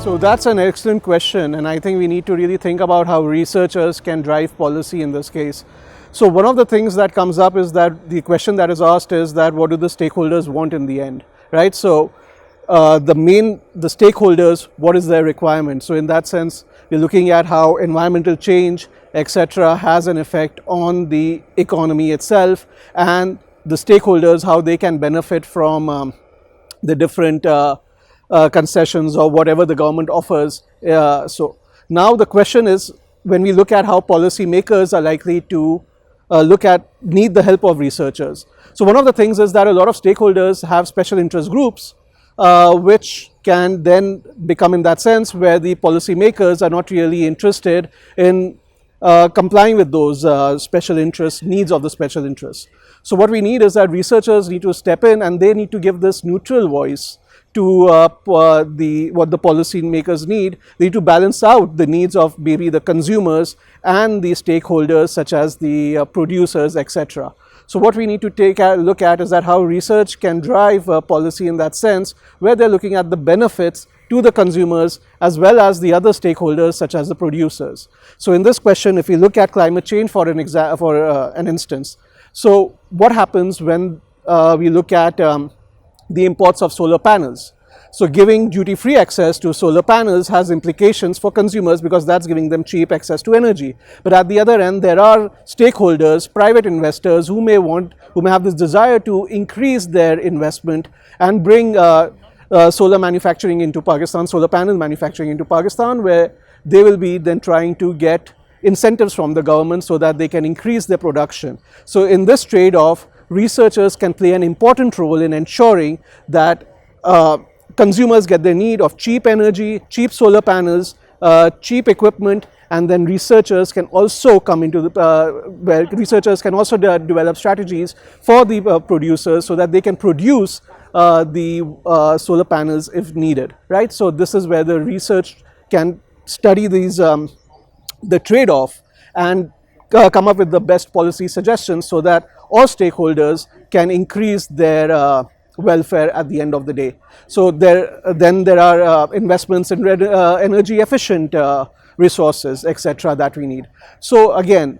So that's an excellent question, and I think we need to really think about how researchers can drive policy in this case. So one of the things that comes up is that the question that is asked is that what do the stakeholders want in the end, right? So the stakeholders, what is their requirement? So in that sense, we're looking at how environmental change, etc., has an effect on the economy itself, and the stakeholders, how they can benefit from the different concessions or whatever the government offers. So now the question is, when we look at how policymakers are likely to need the help of researchers. So one of the things is that a lot of stakeholders have special interest groups, which can then become, in that sense, where the policymakers are not really interested in complying with those special interest needs of the special interests. So what we need is that researchers need to step in, and they need to give this neutral voice to what the policymakers need. They need to balance out the needs of maybe the consumers and the stakeholders such as the producers, etc. So what we need to look at is that how research can drive policy in that sense, where they're looking at the benefits to the consumers as well as the other stakeholders such as the producers. So in this question, if we look at climate change for an instance, so what happens when we look at the imports of solar panels? So giving duty-free access to solar panels has implications for consumers because that's giving them cheap access to energy. But at the other end, there are stakeholders, private investors who may have this desire to increase their investment and bring solar manufacturing into Pakistan, solar panel manufacturing into Pakistan, where they will be then trying to get incentives from the government so that they can increase their production. So in this trade-off, researchers can play an important role in ensuring that consumers get their need of cheap energy, cheap solar panels, cheap equipment, and then researchers can also come into where researchers can also develop strategies for the producers so that they can produce the solar panels if needed, right? So this is where the research can study these the trade-off and come up with the best policy suggestions so that all stakeholders can increase their welfare at the end of the day. So there are investments in energy efficient resources, etc., that we need. So again,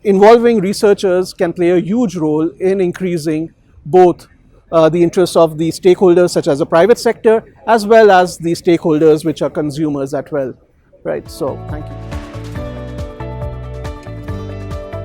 involving researchers can play a huge role in increasing both the interests of the stakeholders such as the private sector as well as the stakeholders which are consumers as well, right? So thank you.